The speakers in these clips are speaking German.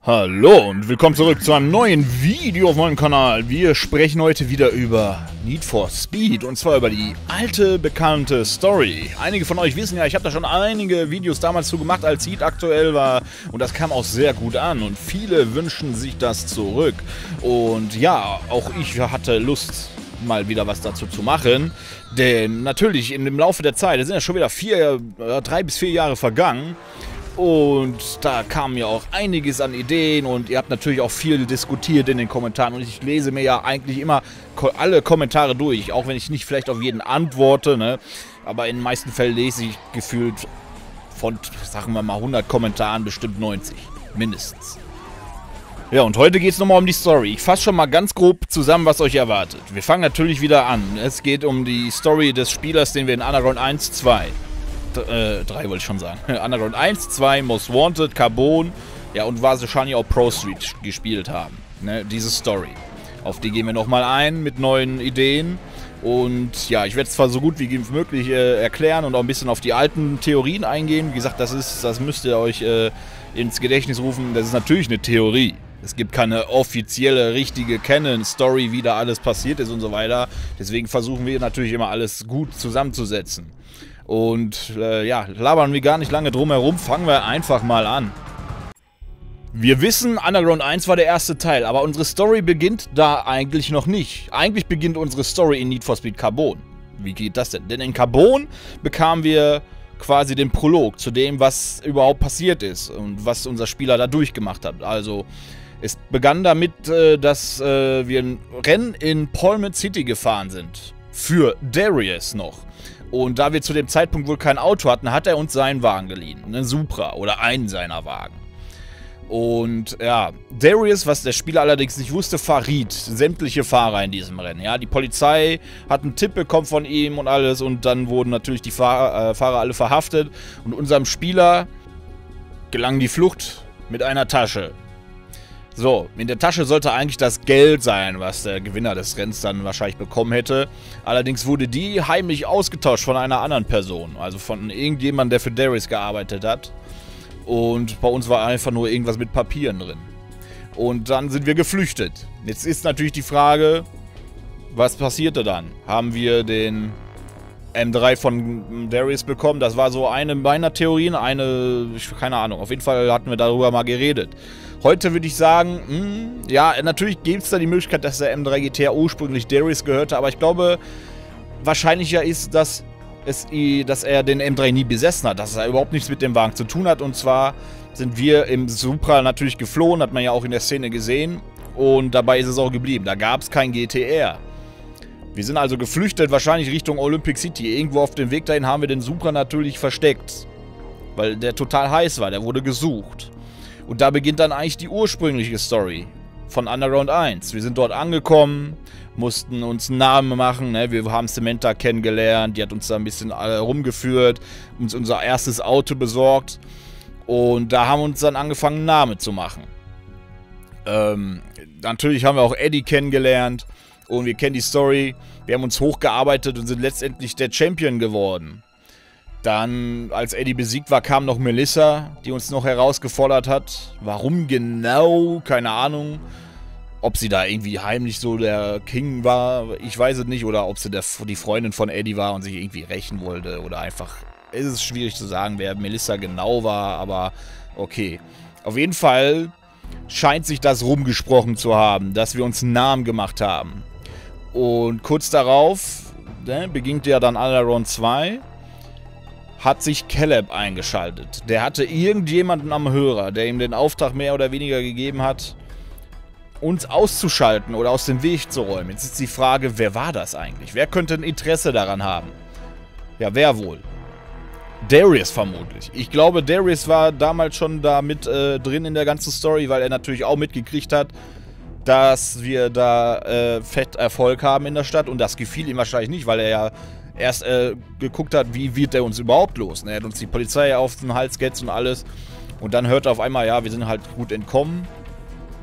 Hallo und willkommen zurück zu einem neuen Video auf meinem Kanal. Wir sprechen heute wieder über Need for Speed und zwar über die alte, bekannte Story. Einige von euch wissen ja, ich habe da schon einige Videos damals zu gemacht, als Heat aktuell war und das kam auch sehr gut an und viele wünschen sich das zurück. Und ja, auch ich hatte Lust, mal wieder was dazu zu machen, denn natürlich in dem Laufe der Zeit, es sind ja schon wieder 3 bis 4 Jahre vergangen, und da kam ja auch einiges an Ideen und ihr habt natürlich auch viel diskutiert in den Kommentaren und ich lese mir ja eigentlich immer alle Kommentare durch, auch wenn ich nicht vielleicht auf jeden antworte, ne? Aber in den meisten Fällen lese ich gefühlt von, sagen wir mal, 100 Kommentaren bestimmt 90, mindestens. Ja, und heute geht es nochmal um die Story. Ich fasse schon mal ganz grob zusammen, was euch erwartet. Wir fangen natürlich wieder an. Es geht um die Story des Spielers, den wir in Underground 1, 2... 3 wollte ich schon sagen. Underground 1, 2, Most Wanted, Carbon, ja, und wahrscheinlich auch Pro Street gespielt haben. Ne, diese Story. Auf die gehen wir nochmal ein mit neuen Ideen. Und ja, ich werde es zwar so gut wie möglich erklären und auch ein bisschen auf die alten Theorien eingehen. Wie gesagt, das müsst ihr euch ins Gedächtnis rufen. Das ist natürlich eine Theorie. Es gibt keine offizielle, richtige Canon-Story, wie da alles passiert ist und so weiter. Deswegen versuchen wir natürlich immer alles gut zusammenzusetzen. Und ja, labern wir gar nicht lange drum herum, fangen wir einfach mal an. Wir wissen, Underground 1 war der erste Teil, aber unsere Story beginnt da eigentlich noch nicht. Eigentlich beginnt unsere Story in Need for Speed Carbon. Wie geht das denn? Denn in Carbon bekamen wir quasi den Prolog zu dem, was überhaupt passiert ist und was unser Spieler da durchgemacht hat. Also es begann damit, dass wir ein Rennen in Palmet City gefahren sind. Für Darius noch. Und da wir zu dem Zeitpunkt wohl kein Auto hatten, hat er uns seinen Wagen geliehen. Einen Supra oder einen seiner Wagen. Und ja, Darius, was der Spieler allerdings nicht wusste, verriet sämtliche Fahrer in diesem Rennen. Ja, die Polizei hat einen Tipp bekommen von ihm und alles. Und dann wurden natürlich die Fahrer alle verhaftet. Und unserem Spieler gelang die Flucht mit einer Tasche. So, in der Tasche sollte eigentlich das Geld sein, was der Gewinner des Rennens dann wahrscheinlich bekommen hätte. Allerdings wurde die heimlich ausgetauscht von einer anderen Person. Also von irgendjemandem, der für Darius gearbeitet hat. Und bei uns war einfach nur irgendwas mit Papieren drin. Und dann sind wir geflüchtet. Jetzt ist natürlich die Frage, was passierte dann? Haben wir den M3 von Darius bekommen? Das war so eine meiner Theorien, keine Ahnung. Auf jeden Fall hatten wir darüber mal geredet. Heute würde ich sagen, ja, natürlich gibt es da die Möglichkeit, dass der M3 GTR ursprünglich Darius gehörte, aber ich glaube, wahrscheinlicher ist, dass er den M3 nie besessen hat, dass er überhaupt nichts mit dem Wagen zu tun hat. Und zwar sind wir im Supra natürlich geflohen, hat man ja auch in der Szene gesehen, und dabei ist es auch geblieben. Da gab es kein GTR. Wir sind also geflüchtet, wahrscheinlich Richtung Olympic City. Irgendwo auf dem Weg dahin haben wir den Supra natürlich versteckt, weil der total heiß war, der wurde gesucht. Und da beginnt dann eigentlich die ursprüngliche Story von Underground 1. Wir sind dort angekommen, mussten uns einen Namen machen, ne? Wir haben Samantha kennengelernt, die hat uns da ein bisschen rumgeführt, uns unser erstes Auto besorgt und da haben wir uns dann angefangen, einen Namen zu machen. Natürlich haben wir auch Eddie kennengelernt und wir kennen die Story. Wir haben uns hochgearbeitet und sind letztendlich der Champion geworden. Dann, als Eddie besiegt war, kam noch Melissa, die uns noch herausgefordert hat. Warum genau? Keine Ahnung. Ob sie da irgendwie heimlich so der King war, ich weiß es nicht. Oder ob sie die Freundin von Eddie war und sich irgendwie rächen wollte. Oder einfach, es ist schwierig zu sagen, wer Melissa genau war, aber okay. Auf jeden Fall scheint sich das rumgesprochen zu haben, dass wir uns einen Namen gemacht haben. Und kurz darauf, ne, beginnt ja dann Underground 2. Hat sich Caleb eingeschaltet. Der hatte irgendjemanden am Hörer, der ihm den Auftrag mehr oder weniger gegeben hat, uns auszuschalten oder aus dem Weg zu räumen. Jetzt ist die Frage, wer war das eigentlich? Wer könnte ein Interesse daran haben? Ja, wer wohl? Darius vermutlich. Ich glaube, Darius war damals schon da mit drin in der ganzen Story, weil er natürlich auch mitgekriegt hat, dass wir da fett Erfolg haben in der Stadt. Und das gefiel ihm wahrscheinlich nicht, weil er ja erst geguckt hat, wie wird der uns überhaupt los. Er hat uns die Polizei auf den Hals gehetzt und alles. Und dann hörte er auf einmal, ja, wir sind halt gut entkommen.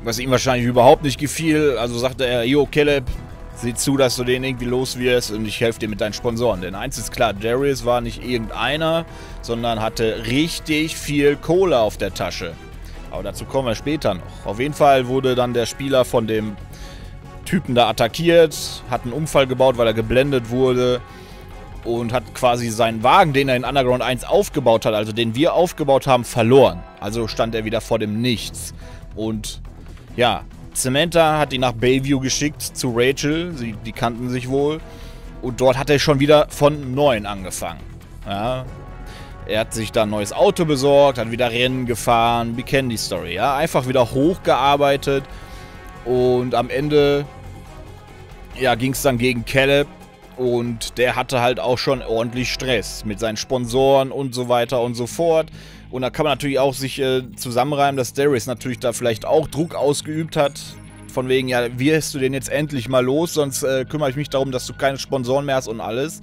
Was ihm wahrscheinlich überhaupt nicht gefiel. Also sagte er, yo, Caleb, sieh zu, dass du den irgendwie los wirst und ich helfe dir mit deinen Sponsoren. Denn eins ist klar, Darius war nicht irgendeiner, sondern hatte richtig viel Kohle auf der Tasche. Aber dazu kommen wir später noch. Auf jeden Fall wurde dann der Spieler von dem Typen da attackiert, hat einen Unfall gebaut, weil er geblendet wurde und hat quasi seinen Wagen, den er in Underground 1 aufgebaut hat, also den wir aufgebaut haben, verloren. Also stand er wieder vor dem Nichts. Und ja, Samantha hat ihn nach Bayview geschickt zu Rachel, die kannten sich wohl. Und dort hat er schon wieder von Neuem angefangen. Ja, er hat sich da ein neues Auto besorgt, hat wieder Rennen gefahren, wir kennen die Story, ja. Einfach wieder hochgearbeitet und am Ende, ja, ging es dann gegen Caleb und der hatte halt auch schon ordentlich Stress mit seinen Sponsoren und so weiter und so fort. Und da kann man natürlich auch sich zusammenreimen, dass Darius natürlich da vielleicht auch Druck ausgeübt hat. Von wegen, ja, wirst du den jetzt endlich mal los, sonst kümmere ich mich darum, dass du keine Sponsoren mehr hast und alles.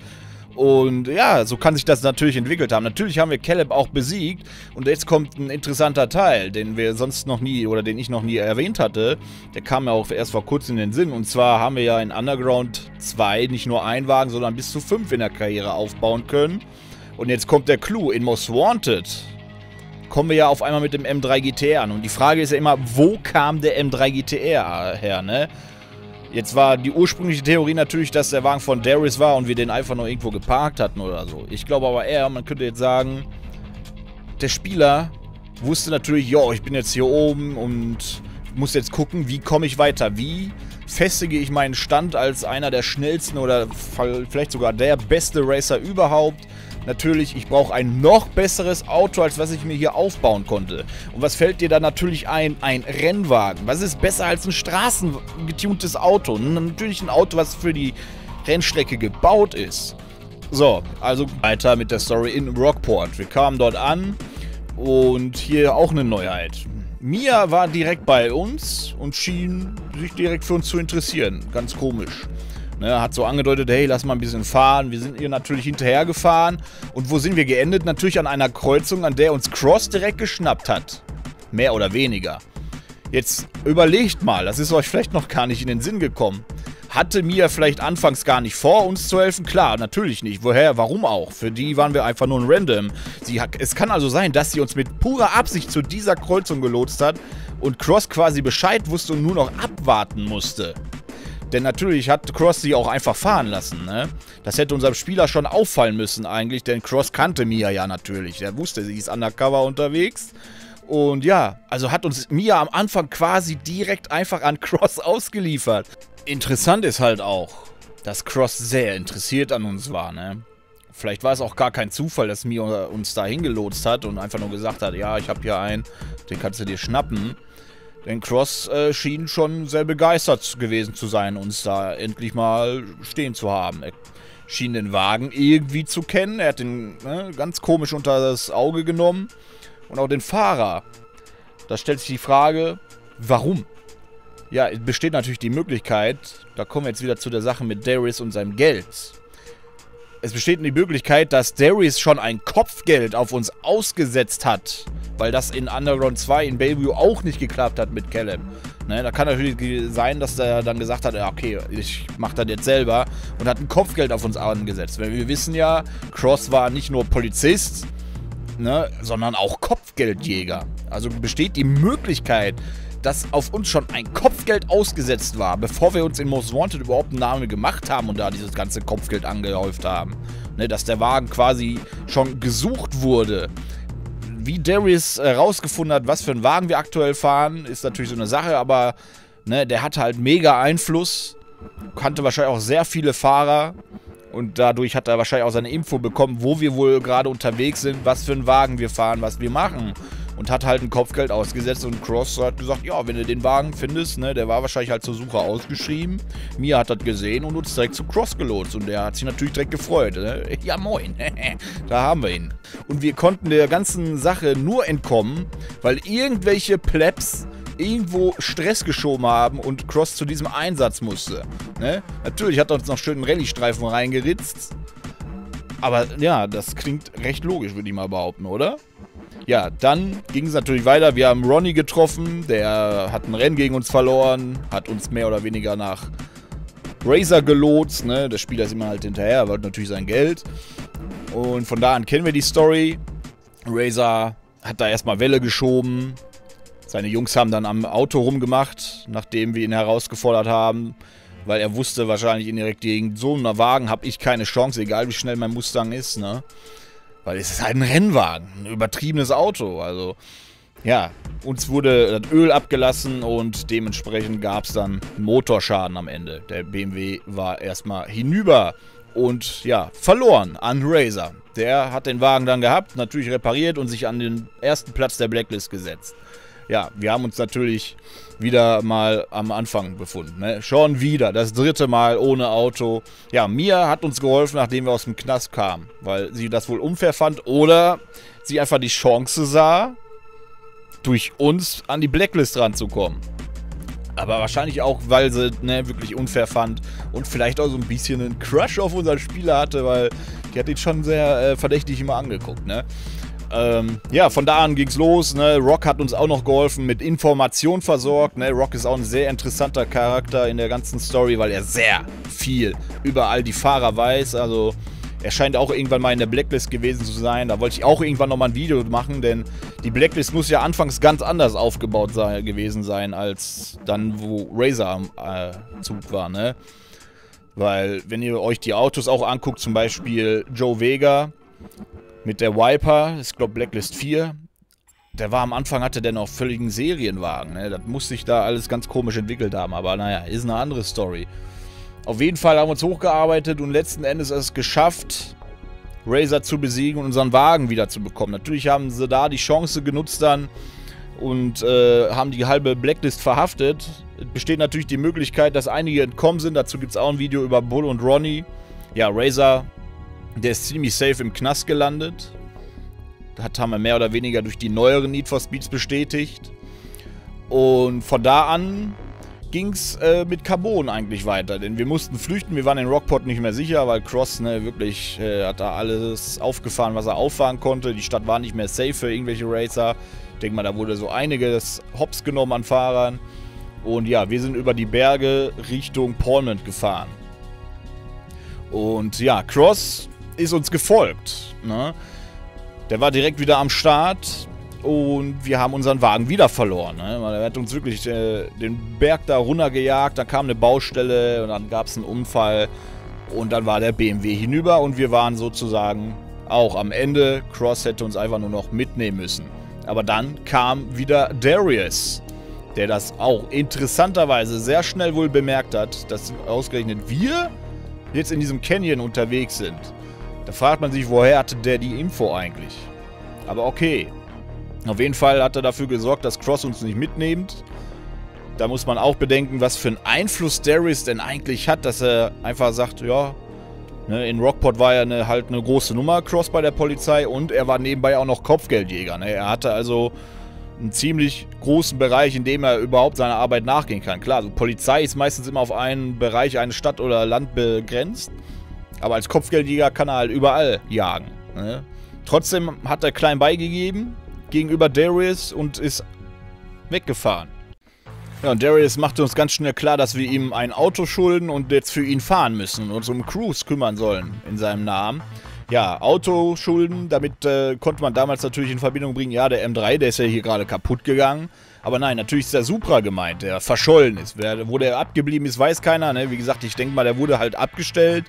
Und ja, so kann sich das natürlich entwickelt haben. Natürlich haben wir Caleb auch besiegt und jetzt kommt ein interessanter Teil, den wir sonst noch nie oder den ich noch nie erwähnt hatte. Der kam mir auch erst vor kurzem in den Sinn. Und zwar haben wir ja in Underground 2 nicht nur einen Wagen, sondern bis zu 5 in der Karriere aufbauen können. Und jetzt kommt der Clou. In Most Wanted kommen wir ja auf einmal mit dem M3 GTR an. Und die Frage ist ja immer, wo kam der M3 GTR her, ne? Jetzt war die ursprüngliche Theorie natürlich, dass der Wagen von Darius war und wir den einfach noch irgendwo geparkt hatten oder so. Ich glaube aber eher, man könnte jetzt sagen, der Spieler wusste natürlich, jo, ich bin jetzt hier oben und muss jetzt gucken, wie komme ich weiter, wie festige ich meinen Stand als einer der schnellsten oder vielleicht sogar der beste Racer überhaupt. Natürlich, ich brauche ein noch besseres Auto, als was ich mir hier aufbauen konnte. Und was fällt dir da natürlich ein? Ein Rennwagen. Was ist besser als ein straßengetuntes Auto? Natürlich ein Auto, was für die Rennstrecke gebaut ist. So, also weiter mit der Story in Rockport. Wir kamen dort an und hier auch eine Neuheit. Mia war direkt bei uns und schien sich direkt für uns zu interessieren. Ganz komisch. Ne, hat so angedeutet, hey, lass mal ein bisschen fahren. Wir sind ihr natürlich hinterher gefahren. Und wo sind wir geendet? Natürlich an einer Kreuzung, an der uns Cross direkt geschnappt hat. Mehr oder weniger. Jetzt überlegt mal, das ist euch vielleicht noch gar nicht in den Sinn gekommen. Hatte Mia vielleicht anfangs gar nicht vor, uns zu helfen? Klar, natürlich nicht. Woher? Warum auch? Für die waren wir einfach nur ein Random. Es kann also sein, dass sie uns mit purer Absicht zu dieser Kreuzung gelotst hat und Cross quasi Bescheid wusste und nur noch abwarten musste. Denn natürlich hat Cross sie auch einfach fahren lassen, ne? Das hätte unserem Spieler schon auffallen müssen eigentlich, denn Cross kannte Mia ja natürlich. Er wusste, sie ist undercover unterwegs. Und ja, also hat uns Mia am Anfang quasi direkt einfach an Cross ausgeliefert. Interessant ist halt auch, dass Cross sehr interessiert an uns war, ne? Vielleicht war es auch gar kein Zufall, dass Mia uns da hingelotst hat und einfach nur gesagt hat, ja, ich habe hier einen, den kannst du dir schnappen. Denn Cross schien schon sehr begeistert gewesen zu sein, uns da endlich mal stehen zu haben. Er schien den Wagen irgendwie zu kennen. Er hat den ganz komisch unter das Auge genommen. Und auch den Fahrer. Da stellt sich die Frage, warum? Ja, es besteht natürlich die Möglichkeit, da kommen wir jetzt wieder zu der Sache mit Darius und seinem Geld. Es besteht die Möglichkeit, dass Darius schon ein Kopfgeld auf uns ausgesetzt hat. Weil das in Underground 2 in Bayview auch nicht geklappt hat mit Caleb. Ne, da kann natürlich sein, dass er dann gesagt hat, ja, okay, ich mach das jetzt selber und hat ein Kopfgeld auf uns angesetzt. Weil wir wissen ja, Cross war nicht nur Polizist, ne, sondern auch Kopfgeldjäger. Also besteht die Möglichkeit, dass auf uns schon ein Kopfgeld ausgesetzt war, bevor wir uns in Most Wanted überhaupt einen Namen gemacht haben und da dieses ganze Kopfgeld angehäuft haben. Ne, dass der Wagen quasi schon gesucht wurde. Wie Darius rausgefunden hat, was für einen Wagen wir aktuell fahren, ist natürlich so eine Sache, aber ne, der hatte halt mega Einfluss, kannte wahrscheinlich auch sehr viele Fahrer und dadurch hat er wahrscheinlich auch seine Info bekommen, wo wir wohl gerade unterwegs sind, was für einen Wagen wir fahren, was wir machen. Und hat halt ein Kopfgeld ausgesetzt und Cross hat gesagt, ja, wenn du den Wagen findest, ne, der war wahrscheinlich halt zur Suche ausgeschrieben. Mia hat das gesehen und uns direkt zu Cross gelotst und der hat sich natürlich direkt gefreut. Ne? Ja, moin, da haben wir ihn. Und wir konnten der ganzen Sache nur entkommen, weil irgendwelche Plebs irgendwo Stress geschoben haben und Cross zu diesem Einsatz musste. Ne? Natürlich hat er uns noch schön einen Rallye-Streifen reingeritzt, aber ja, das klingt recht logisch, würde ich mal behaupten, oder? Ja, dann ging es natürlich weiter. Wir haben Ronnie getroffen, der hat ein Rennen gegen uns verloren, hat uns mehr oder weniger nach Razor gelotst, ne? Der Spieler ist immer halt hinterher, wollte natürlich sein Geld. Und von da an kennen wir die Story. Razor hat da erstmal Welle geschoben, Seine Jungs haben dann am Auto rumgemacht, nachdem wir ihn herausgefordert haben, weil er wusste wahrscheinlich indirekt, gegen so einen Wagen habe ich keine Chance, egal wie schnell mein Mustang ist, ne? Weil es ist halt ein Rennwagen, ein übertriebenes Auto, also ja, uns wurde das Öl abgelassen und dementsprechend gab es dann Motorschaden am Ende. Der BMW war erstmal hinüber und ja, verloren an Razor. Der hat den Wagen dann gehabt, natürlich repariert und sich an den ersten Platz der Blacklist gesetzt. Ja, wir haben uns natürlich wieder mal am Anfang befunden, ne? Schon wieder, das 3. Mal ohne Auto. Ja, Mia hat uns geholfen, nachdem wir aus dem Knast kamen, weil sie das wohl unfair fand oder sie einfach die Chance sah, durch uns an die Blacklist ranzukommen. Aber wahrscheinlich auch, weil sie wirklich unfair fand und vielleicht auch so ein bisschen einen Crush auf unseren Spieler hatte, weil die hat ihn schon sehr verdächtig immer angeguckt, ne? Ja, von da an ging's los, ne? Rock hat uns auch noch geholfen, mit Informationen versorgt, ne? Rock ist auch ein sehr interessanter Charakter in der ganzen Story, weil er sehr viel über all die Fahrer weiß, also er scheint auch irgendwann mal in der Blacklist gewesen zu sein. Da wollte ich auch irgendwann nochmal ein Video machen, denn die Blacklist muss ja anfangs ganz anders aufgebaut gewesen sein, als dann, wo Razor am Zug war, ne? Weil, wenn ihr euch die Autos auch anguckt, zum Beispiel Joe Vega mit der Viper, ist glaube Blacklist 4, der war am Anfang, hatte der noch völligen Serienwagen, ne? Das muss sich da alles ganz komisch entwickelt haben, aber naja, ist eine andere Story. Auf jeden Fall haben wir uns hochgearbeitet und letzten Endes es geschafft, Razor zu besiegen und unseren Wagen wieder zu bekommen. Natürlich haben sie da die Chance genutzt dann und haben die halbe Blacklist verhaftet. Es besteht natürlich die Möglichkeit, dass einige entkommen sind. Dazu gibt es auch ein Video über Bull und Ronnie. Ja, Razor, der ist ziemlich safe im Knast gelandet. Das haben wir mehr oder weniger durch die neueren Need for Speeds bestätigt. Und von da an ging es mit Carbon eigentlich weiter, denn wir mussten flüchten, wir waren in Rockport nicht mehr sicher, weil Cross wirklich hat da alles aufgefahren, was er auffahren konnte. Die Stadt war nicht mehr safe für irgendwelche Racer. Ich denke mal, da wurde so einiges hops genommen an Fahrern. Und ja, wir sind über die Berge Richtung Portland gefahren. Und ja, Cross ist uns gefolgt, ne? Der war direkt wieder am Start. Und wir haben unseren Wagen wieder verloren, ne? Er hat uns wirklich den Berg da runtergejagt, dann kam eine Baustelle und dann gab es einen Unfall und dann war der BMW hinüber und wir waren sozusagen auch am Ende. Cross hätte uns einfach nur noch mitnehmen müssen. Aber dann kam wieder Darius, der das auch interessanterweise sehr schnell wohl bemerkt hat, dass ausgerechnet wir jetzt in diesem Canyon unterwegs sind. Da fragt man sich, woher hatte der die Info eigentlich? Aber okay. Auf jeden Fall hat er dafür gesorgt, dass Cross uns nicht mitnimmt. Da muss man auch bedenken, was für einen Einfluss Darius denn eigentlich hat, dass er einfach sagt, ja, ne, in Rockport war er halt eine große Nummer, Cross bei der Polizei, und er war nebenbei auch noch Kopfgeldjäger. Ne? Er hatte also einen ziemlich großen Bereich, in dem er überhaupt seiner Arbeit nachgehen kann. Klar, so Polizei ist meistens immer auf einen Bereich, eine Stadt oder Land begrenzt, aber als Kopfgeldjäger kann er halt überall jagen. Ne? Trotzdem hat er klein beigegeben gegenüber Darius und ist weggefahren. Ja, und Darius machte uns ganz schnell klar, dass wir ihm ein Auto schulden und jetzt für ihn fahren müssen und uns um Cruise kümmern sollen in seinem Namen. Ja, Autoschulden, damit konnte man damals natürlich in Verbindung bringen, ja, der M3, der ist ja hier gerade kaputt gegangen. Aber nein, natürlich ist der Supra gemeint, der verschollen ist. Wo der abgeblieben ist, weiß keiner, ne? Wie gesagt, ich denke mal, der wurde halt abgestellt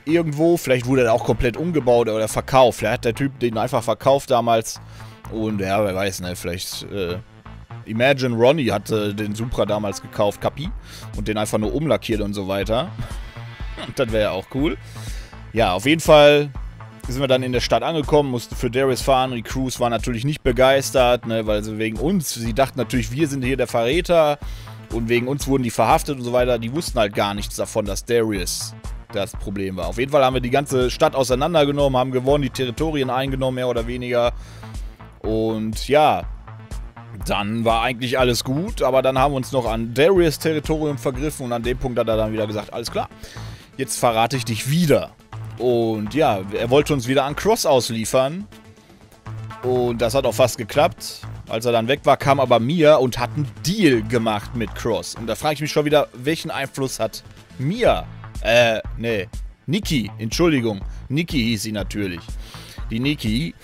irgendwo. Vielleicht wurde er auch komplett umgebaut oder verkauft. Vielleicht hat der Typ den einfach verkauft damals. Und ja, wer weiß, ne, vielleicht, Imagine Ronnie hatte den Supra damals gekauft, Kapi, und den einfach nur umlackiert und so weiter. Das wäre ja auch cool. Ja, auf jeden Fall sind wir dann in der Stadt angekommen, mussten für Darius fahren und die Crews waren natürlich nicht begeistert, ne, weil sie wegen uns, sie dachten natürlich, wir sind hier der Verräter und wegen uns wurden die verhaftet und so weiter. Die wussten halt gar nichts davon, dass Darius das Problem war. Auf jeden Fall haben wir die ganze Stadt auseinandergenommen, haben gewonnen, die Territorien eingenommen, mehr oder weniger. Und ja, dann war eigentlich alles gut, aber dann haben wir uns noch an Darius' Territorium vergriffen und an dem Punkt hat er dann wieder gesagt, alles klar, jetzt verrate ich dich wieder. Und ja, er wollte uns wieder an Cross ausliefern und das hat auch fast geklappt. Als er dann weg war, kam aber Mia und hat einen Deal gemacht mit Cross. Und da frage ich mich schon wieder, welchen Einfluss hat Mia? Nee, Nikki, Entschuldigung, Nikki hieß sie natürlich. die Nikki.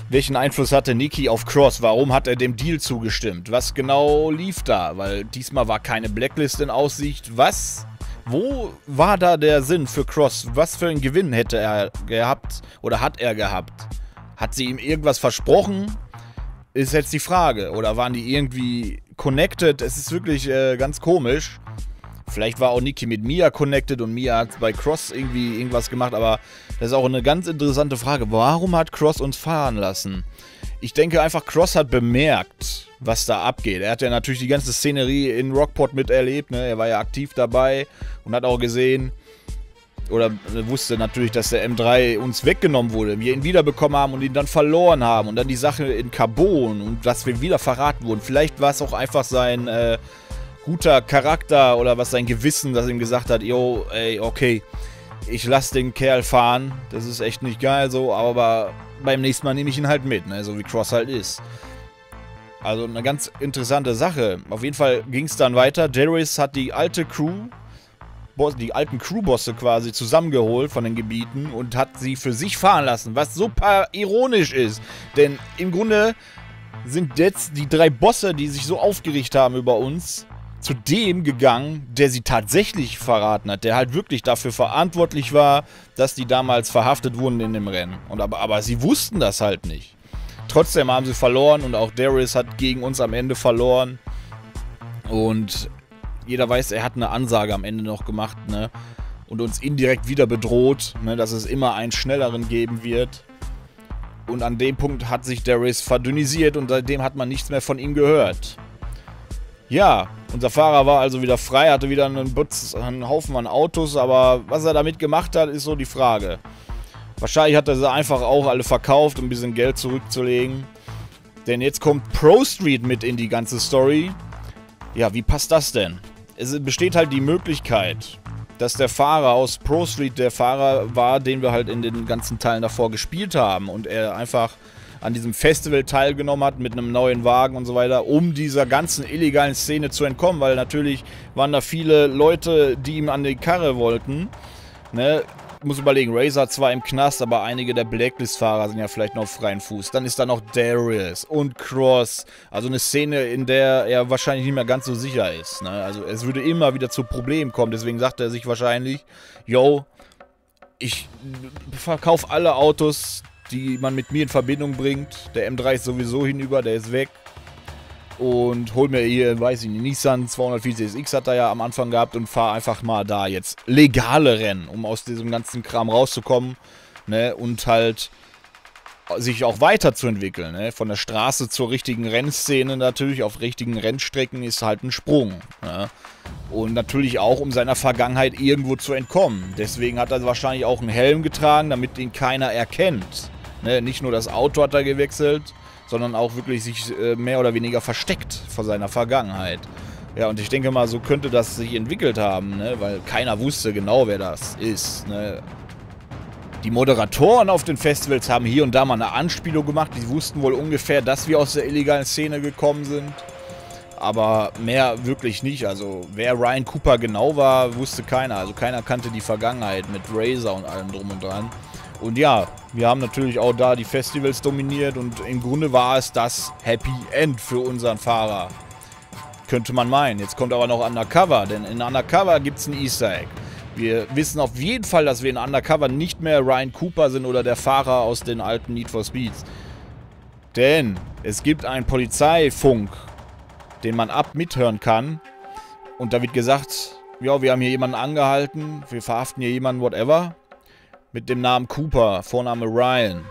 Welchen Einfluss hatte Nikki auf Cross? Warum hat er dem Deal zugestimmt? Was genau lief da? Weil diesmal war keine Blacklist in Aussicht. Was? Wo war da der Sinn für Cross? Was für einen Gewinn hätte er gehabt oder hat er gehabt? Hat sie ihm irgendwas versprochen? Ist jetzt die Frage. Oder waren die irgendwie connected? Es ist wirklich ganz komisch. Vielleicht war auch Nikki mit Mia connected und Mia hat bei Cross irgendwie irgendwas gemacht, aber das ist auch eine ganz interessante Frage. Warum hat Cross uns fahren lassen? Ich denke einfach, Cross hat bemerkt, was da abgeht. Er hat ja natürlich die ganze Szenerie in Rockport miterlebt, ne? Er war ja aktiv dabei und hat auch gesehen, oder wusste natürlich, dass der M3 uns weggenommen wurde, wir ihn wiederbekommen haben und ihn dann verloren haben und dann die Sache in Carbon und dass wir wieder verraten wurden. Vielleicht war es auch einfach sein guter Charakter oder was sein Gewissen, das ihm gesagt hat, yo, ey, okay, ich lasse den Kerl fahren, das ist echt nicht geil so, aber beim nächsten Mal nehme ich ihn halt mit, ne, so wie Cross halt ist. Also eine ganz interessante Sache. Auf jeden Fall ging es dann weiter. Darius hat die alte Crew, die alten Crewbosse quasi zusammengeholt von den Gebieten und hat sie für sich fahren lassen, was super ironisch ist, denn im Grunde sind jetzt die 3 Bosse, die sich so aufgeregt haben über uns, zu dem gegangen, der sie tatsächlich verraten hat, der halt wirklich dafür verantwortlich war, dass die damals verhaftet wurden in dem Rennen. Aber sie wussten das halt nicht. Trotzdem haben sie verloren und auch Darius hat gegen uns am Ende verloren. Und jeder weiß, er hat eine Ansage am Ende noch gemacht, ne? Und uns indirekt wieder bedroht, ne? Dass es immer einen Schnelleren geben wird. Und an dem Punkt hat sich Darius verdünnisiert und seitdem hat man nichts mehr von ihm gehört. Ja, unser Fahrer war also wieder frei, hatte wieder einen Haufen an Autos, aber was er damit gemacht hat, ist so die Frage. Wahrscheinlich hat er sie einfach auch alle verkauft, um ein bisschen Geld zurückzulegen. Denn jetzt kommt Pro Street mit in die ganze Story. Ja, wie passt das denn? Es besteht halt die Möglichkeit, dass der Fahrer aus Pro Street der Fahrer war, den wir halt in den ganzen Teilen davor gespielt haben und er einfach an diesem Festival teilgenommen hat mit einem neuen Wagen und so weiter, um dieser ganzen illegalen Szene zu entkommen, weil natürlich waren da viele Leute, die ihm an die Karre wollten. Ne? Ich muss überlegen, Razor zwar im Knast, aber einige der Blacklist-Fahrer sind ja vielleicht noch auf freien Fuß. Dann ist da noch Darius und Cross, also eine Szene, in der er wahrscheinlich nicht mehr ganz so sicher ist. Ne? Also es würde immer wieder zu Problemen kommen, deswegen sagt er sich wahrscheinlich, yo, ich verkaufe alle Autos, die man mit mir in Verbindung bringt. Der M3 ist sowieso hinüber, der ist weg. Und hol mir hier, weiß ich nicht, Nissan 240SX hat er ja am Anfang gehabt und fahre einfach mal da jetzt legale Rennen, um aus diesem ganzen Kram rauszukommen, ne, und halt sich auch weiterzuentwickeln, ne, von der Straße zur richtigen Rennszene natürlich, auf richtigen Rennstrecken ist halt ein Sprung, ne, und natürlich auch, um seiner Vergangenheit irgendwo zu entkommen. Deswegen hat er wahrscheinlich auch einen Helm getragen, damit ihn keiner erkennt, ne, nicht nur das Auto hat er gewechselt, sondern auch wirklich sich mehr oder weniger versteckt vor seiner Vergangenheit. Ja, und ich denke mal, so könnte das sich entwickelt haben, ne? Weil keiner wusste genau, wer das ist. Ne? Die Moderatoren auf den Festivals haben hier und da mal eine Anspielung gemacht. Die wussten wohl ungefähr, dass wir aus der illegalen Szene gekommen sind. Aber mehr wirklich nicht. Also wer Ryan Cooper genau war, wusste keiner. Also keiner kannte die Vergangenheit mit Razor und allem drum und dran. Und ja, wir haben natürlich auch da die Festivals dominiert und im Grunde war es das Happy End für unseren Fahrer. Könnte man meinen. Jetzt kommt aber noch Undercover, denn in Undercover gibt es ein Easter Egg. Wir wissen auf jeden Fall, dass wir in Undercover nicht mehr Ryan Cooper sind oder der Fahrer aus den alten Need for Speeds. Denn es gibt einen Polizeifunk, den man mithören kann. Und da wird gesagt, ja, wir haben hier jemanden angehalten, wir verhaften hier jemanden, whatever. Mit dem Namen Cooper, Vorname Ryan.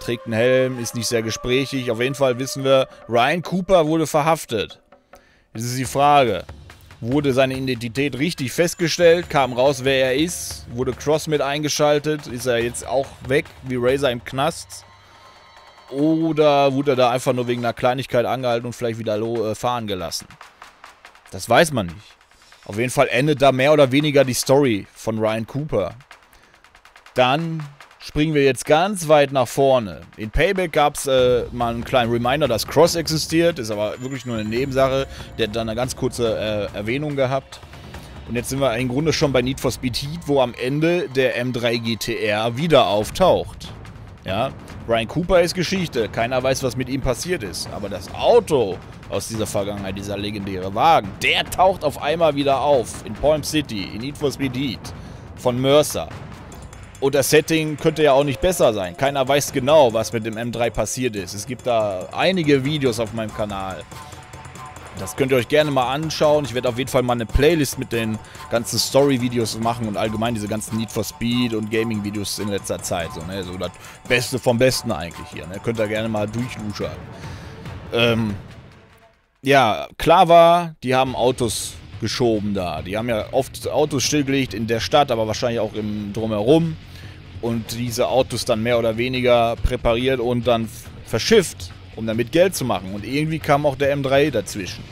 Trägt einen Helm, ist nicht sehr gesprächig. Auf jeden Fall wissen wir, Ryan Cooper wurde verhaftet. Jetzt ist die Frage, wurde seine Identität richtig festgestellt? Kam raus, wer er ist? Wurde Cross mit eingeschaltet? Ist er jetzt auch weg, wie Razor im Knast? Oder wurde er da einfach nur wegen einer Kleinigkeit angehalten und vielleicht wieder fahren gelassen? Das weiß man nicht. Auf jeden Fall endet da mehr oder weniger die Story von Ryan Cooper. Dann springen wir jetzt ganz weit nach vorne. In Payback gab es mal einen kleinen Reminder, dass Cross existiert. Ist aber wirklich nur eine Nebensache. Der hat dann eine ganz kurze Erwähnung gehabt. Und jetzt sind wir im Grunde schon bei Need for Speed Heat, wo am Ende der M3 GTR wieder auftaucht. Ja, Ryan Cooper ist Geschichte. Keiner weiß, was mit ihm passiert ist. Aber das Auto aus dieser Vergangenheit, dieser legendäre Wagen, der taucht auf einmal wieder auf. In Palm City, in Need for Speed Heat. Von Mercer. Und das Setting könnte ja auch nicht besser sein. Keiner weiß genau, was mit dem M3 passiert ist. Es gibt da einige Videos auf meinem Kanal. Das könnt ihr euch gerne mal anschauen. Ich werde auf jeden Fall mal eine Playlist mit den ganzen Story-Videos machen und allgemein diese ganzen Need for Speed und Gaming-Videos in letzter Zeit. So, ne? So das Beste vom Besten eigentlich hier. Ne? Könnt ihr gerne mal durchluschern. Ja, klar war, die haben Autos geschoben da. Die haben ja oft Autos stillgelegt in der Stadt, aber wahrscheinlich auch im Drumherum. Und diese Autos dann mehr oder weniger präpariert und dann verschifft, um damit Geld zu machen. Und irgendwie kam auch der M3 dazwischen.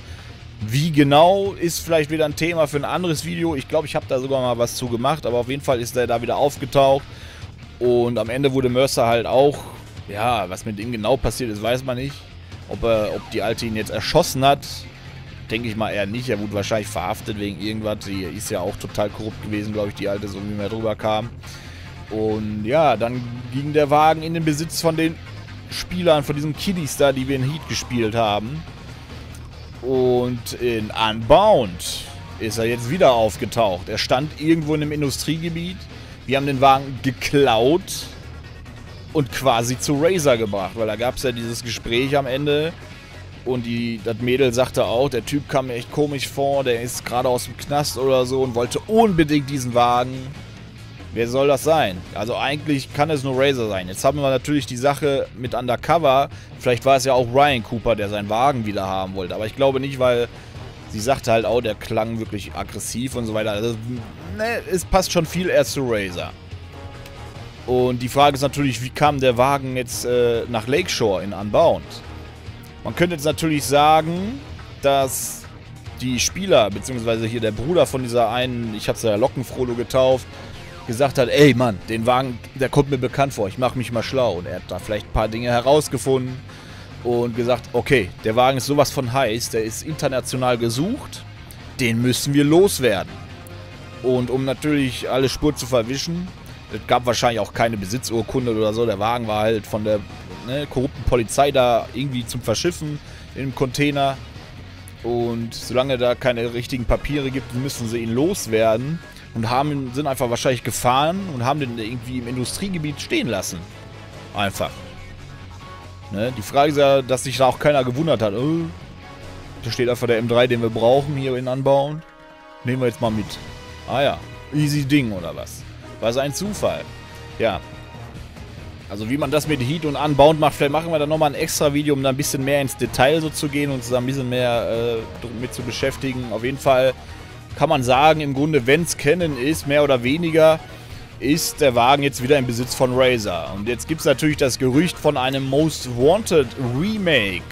Wie genau, ist vielleicht wieder ein Thema für ein anderes Video. Ich glaube, ich habe da sogar mal was zu gemacht, aber auf jeden Fall ist der da wieder aufgetaucht. Und am Ende wurde Mercer halt auch, ja, was mit ihm genau passiert ist, weiß man nicht. Ob die Alte ihn jetzt erschossen hat, denke ich mal eher nicht. Er wurde wahrscheinlich verhaftet wegen irgendwas. Die ist ja auch total korrupt gewesen, glaube ich, die Alte, so wie mir drüber kam. Und ja, dann ging der Wagen in den Besitz von den Spielern, von diesen Kiddies da, die wir in Heat gespielt haben. Und in Unbound ist er jetzt wieder aufgetaucht. Er stand irgendwo in einem Industriegebiet. Wir haben den Wagen geklaut und quasi zu Razer gebracht, weil da gab es ja dieses Gespräch am Ende. Und das Mädel sagte auch, der Typ kam mir echt komisch vor, der ist gerade aus dem Knast oder so und wollte unbedingt diesen Wagen. Wer soll das sein? Also eigentlich kann es nur Razer sein. Jetzt haben wir natürlich die Sache mit Undercover. Vielleicht war es ja auch Ryan Cooper, der seinen Wagen wieder haben wollte. Aber ich glaube nicht, weil sie sagte halt auch, der klang wirklich aggressiv und so weiter. Also, ne, es passt schon viel eher zu Razer. Und die Frage ist natürlich, wie kam der Wagen jetzt nach Lakeshore in Unbound? Man könnte jetzt natürlich sagen, dass die Spieler, beziehungsweise hier der Bruder von dieser einen, ich hab's ja Lockenfrodo getauft, gesagt hat, ey Mann, den Wagen, der kommt mir bekannt vor, ich mach mich mal schlau. Und er hat da vielleicht ein paar Dinge herausgefunden und gesagt, okay, der Wagen ist sowas von heiß, der ist international gesucht, den müssen wir loswerden. Und um natürlich alle Spur zu verwischen, es gab wahrscheinlich auch keine Besitzurkunde oder so, der Wagen war halt von der korrupten Polizei da irgendwie zum Verschiffen in einem Container. Und solange da keine richtigen Papiere gibt, müssen sie ihn loswerden. Und sind einfach wahrscheinlich gefahren und haben den irgendwie im Industriegebiet stehen lassen. Einfach. Ne? Die Frage ist ja, dass sich da auch keiner gewundert hat. Oh, da steht einfach der M3, den wir brauchen hier in Unbound. Nehmen wir jetzt mal mit. Ah ja, easy Ding oder was? War es ein Zufall? Ja. Also wie man das mit Heat und Unbound macht, vielleicht machen wir dann nochmal ein extra Video, um da ein bisschen mehr ins Detail so zu gehen und uns da ein bisschen mehr mit zu beschäftigen. Auf jeden Fall kann man sagen, im Grunde, wenn es Canon ist, mehr oder weniger, ist der Wagen jetzt wieder im Besitz von Razer. Und jetzt gibt es natürlich das Gerücht von einem Most Wanted Remake.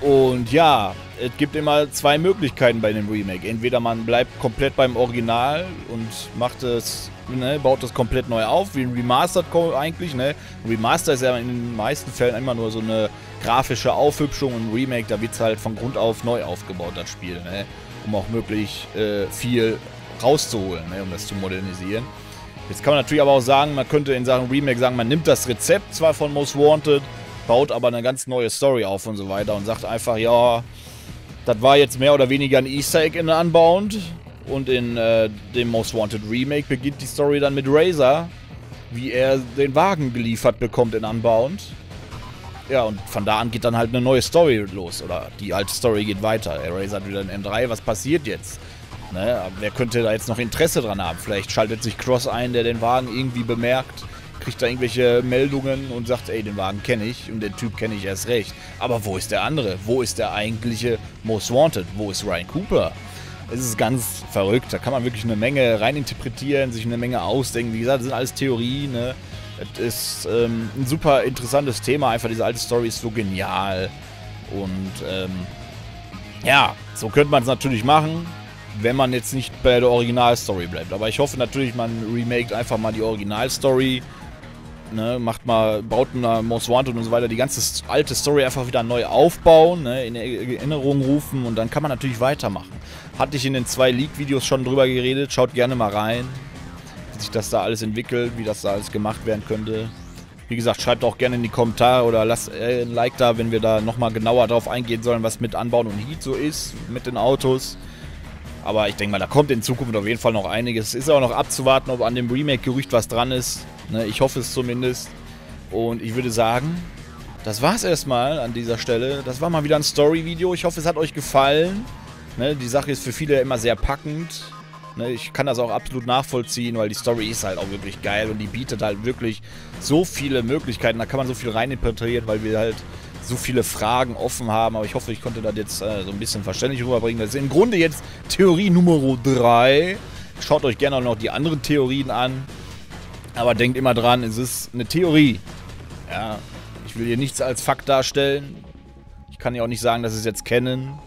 Und ja, es gibt immer zwei Möglichkeiten bei dem Remake. Entweder man bleibt komplett beim Original und macht es, ne, baut das komplett neu auf, wie ein Remastered eigentlich. Ne? Ein Remaster ist ja in den meisten Fällen immer nur so eine grafische Aufhübschung und ein Remake, da wird es halt von Grund auf neu aufgebaut, das Spiel. Ne? Um auch möglich viel rauszuholen, ne, um das zu modernisieren. Jetzt kann man natürlich aber auch sagen, man könnte in Sachen Remake sagen, man nimmt das Rezept zwar von Most Wanted, baut aber eine ganz neue Story auf und so weiter und sagt einfach, ja, das war jetzt mehr oder weniger ein Easter Egg in Unbound und in dem Most Wanted Remake beginnt die Story dann mit Razer, wie er den Wagen geliefert bekommt in Unbound. Ja, und von da an geht dann halt eine neue Story los. Oder die alte Story geht weiter. Der Razer hat wieder ein M3. Was passiert jetzt? Ne, wer könnte da jetzt noch Interesse dran haben? Vielleicht schaltet sich Cross ein, der den Wagen irgendwie bemerkt, kriegt da irgendwelche Meldungen und sagt, ey, den Wagen kenne ich und den Typ kenne ich erst recht. Aber wo ist der andere? Wo ist der eigentliche Most Wanted? Wo ist Ryan Cooper? Es ist ganz verrückt. Da kann man wirklich eine Menge reininterpretieren, sich eine Menge ausdenken. Wie gesagt, das sind alles Theorien, ne? Es ist ein super interessantes Thema, einfach diese alte Story ist so genial und ja, so könnte man es natürlich machen, wenn man jetzt nicht bei der Originalstory bleibt, aber ich hoffe natürlich, man remaked einfach mal die Originalstory, ne, baut eine Most Wanted und so weiter, die ganze alte Story einfach wieder neu aufbauen, ne, in Erinnerung rufen und dann kann man natürlich weitermachen. Hatte ich in den 2 Leak-Videos schon drüber geredet, schaut gerne mal rein. Wie sich das da alles entwickelt, wie das da alles gemacht werden könnte. Wie gesagt, schreibt auch gerne in die Kommentare oder lasst ein Like da, wenn wir da nochmal genauer drauf eingehen sollen, was mit Unbound und Heat so ist, mit den Autos. Aber ich denke mal, da kommt in Zukunft auf jeden Fall noch einiges. Ist auch noch abzuwarten, ob an dem Remake-Gerücht was dran ist. Ne, ich hoffe es zumindest. Und ich würde sagen, das war's erstmal an dieser Stelle. Das war mal wieder ein Story-Video. Ich hoffe, es hat euch gefallen. Ne, die Sache ist für viele immer sehr packend. Ne, ich kann das auch absolut nachvollziehen, weil die Story ist halt auch wirklich geil und die bietet halt wirklich so viele Möglichkeiten. Da kann man so viel reininterpretieren, weil wir halt so viele Fragen offen haben. Aber ich hoffe, ich konnte das jetzt so ein bisschen verständlich rüberbringen. Das ist im Grunde jetzt Theorie Nummer 3. Schaut euch gerne auch noch die anderen Theorien an. Aber denkt immer dran, es ist eine Theorie. Ja, ich will hier nichts als Fakt darstellen. Ich kann ja auch nicht sagen, dass sie es jetzt kennen.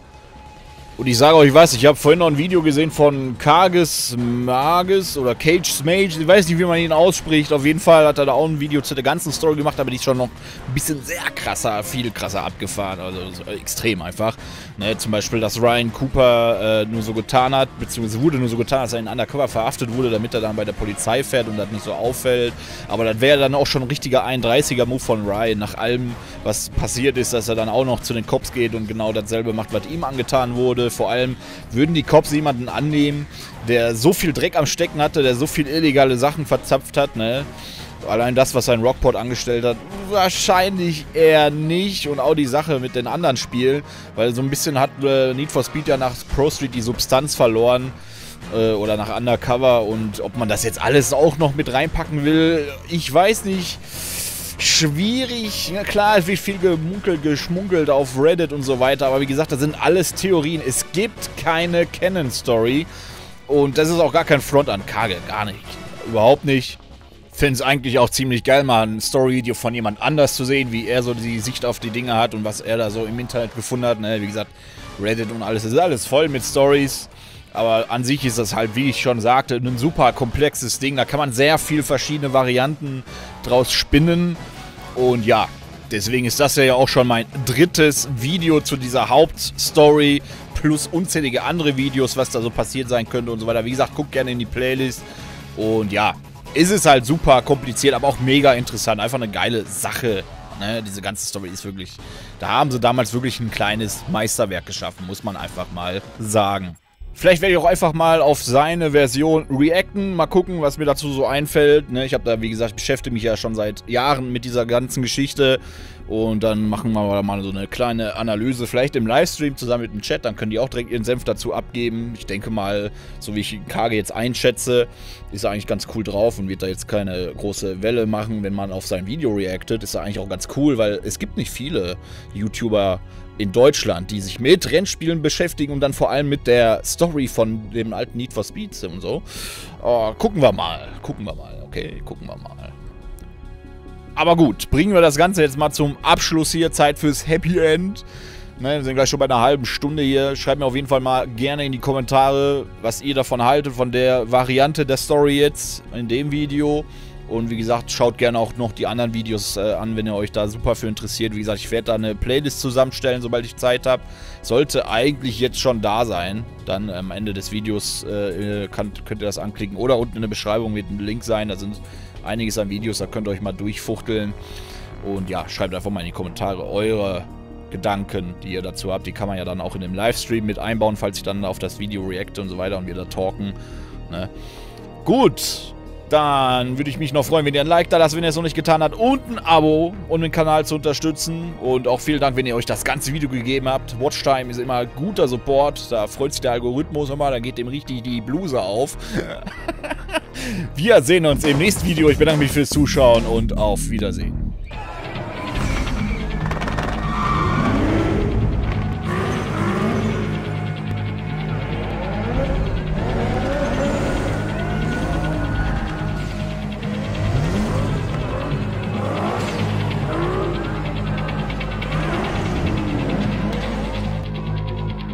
Und ich sage euch was, ich habe vorhin noch ein Video gesehen von Kages Mages oder Cage Smage, ich weiß nicht, wie man ihn ausspricht. Auf jeden Fall hat er da auch ein Video zu der ganzen Story gemacht, aber die ist schon noch ein bisschen sehr krasser, viel krasser abgefahren, also extrem einfach. Ne, zum Beispiel, dass Ryan Cooper nur so getan hat, beziehungsweise wurde nur so getan, dass er in Undercover verhaftet wurde, damit er dann bei der Polizei fährt und das nicht so auffällt. Aber das wäre dann auch schon ein richtiger 31er-Move von Ryan, nach allem, was passiert ist, dass er dann auch noch zu den Cops geht und genau dasselbe macht, was ihm angetan wurde. Vor allem würden die Cops jemanden annehmen, der so viel Dreck am Stecken hatte, der so viel illegale Sachen verzapft hat, ne? Allein das, was sein Rockport angestellt hat, wahrscheinlich eher nicht. Und auch die Sache mit den anderen Spielen, weil so ein bisschen hat Need for Speed ja nach Pro Street die Substanz verloren. Oder nach Undercover. Und ob man das jetzt alles auch noch mit reinpacken will, ich weiß nicht. Schwierig, ja klar, es wird viel gemunkelt, geschmunkelt auf Reddit und so weiter, aber wie gesagt, das sind alles Theorien. Es gibt keine Canon-Story und das ist auch gar kein Front an Kage, gar nicht, überhaupt nicht. Ich finde es eigentlich auch ziemlich geil, mal ein Story-Video von jemand anders zu sehen, wie er so die Sicht auf die Dinge hat und was er da so im Internet gefunden hat. Ne? Wie gesagt, Reddit und alles, das ist alles voll mit Stories. Aber an sich ist das halt, wie ich schon sagte, ein super komplexes Ding. Da kann man sehr viel verschiedene Varianten draus spinnen. Und ja, deswegen ist das ja auch schon mein 3. Video zu dieser Hauptstory. Plus unzählige andere Videos, was da so passiert sein könnte und so weiter. Wie gesagt, guckt gerne in die Playlist. Und ja, ist es halt super kompliziert, aber auch mega interessant. Einfach eine geile Sache. Ne? Diese ganze Story ist wirklich... Da haben sie damals wirklich ein kleines Meisterwerk geschaffen, muss man einfach mal sagen. Vielleicht werde ich auch einfach mal auf seine Version reacten. Mal gucken, was mir dazu so einfällt. Ne, ich habe da, wie gesagt, beschäftige mich ja schon seit Jahren mit dieser ganzen Geschichte. Und dann machen wir mal so eine kleine Analyse. Vielleicht im Livestream zusammen mit dem Chat. Dann können die auch direkt ihren Senf dazu abgeben. Ich denke mal, so wie ich Kage jetzt einschätze, ist er eigentlich ganz cool drauf und wird da jetzt keine große Welle machen, wenn man auf sein Video reactet. Ist er eigentlich auch ganz cool, weil es gibt nicht viele YouTuber in Deutschland, die sich mit Rennspielen beschäftigen und dann vor allem mit der Story von dem alten Need for Speed und so. Oh, gucken wir mal, okay, gucken wir mal. Aber gut, bringen wir das Ganze jetzt mal zum Abschluss hier. Zeit fürs Happy End. Ne, wir sind gleich schon bei einer halben Stunde hier. Schreibt mir auf jeden Fall mal gerne in die Kommentare, was ihr davon haltet, von der Variante der Story jetzt in dem Video. Und wie gesagt, schaut gerne auch noch die anderen Videos an, wenn ihr euch da super für interessiert. Wie gesagt, ich werde da eine Playlist zusammenstellen, sobald ich Zeit habe. Sollte eigentlich jetzt schon da sein. Dann am Ende des Videos könnt ihr das anklicken. Oder unten in der Beschreibung wird ein Link sein. Da sind einiges an Videos, da könnt ihr euch mal durchfuchteln. Und ja, schreibt einfach mal in die Kommentare eure Gedanken, die ihr dazu habt. Die kann man ja dann auch in dem Livestream mit einbauen, falls ich dann auf das Video reacte und so weiter und wir da talken. Ne? Gut. Dann würde ich mich noch freuen, wenn ihr ein Like da lasst, wenn ihr es noch nicht getan habt. Und ein Abo, um den Kanal zu unterstützen. Und auch vielen Dank, wenn ihr euch das ganze Video gegeben habt. Watchtime ist immer guter Support. Da freut sich der Algorithmus immer. Da geht dem richtig die Bluse auf. Wir sehen uns im nächsten Video. Ich bedanke mich fürs Zuschauen und auf Wiedersehen.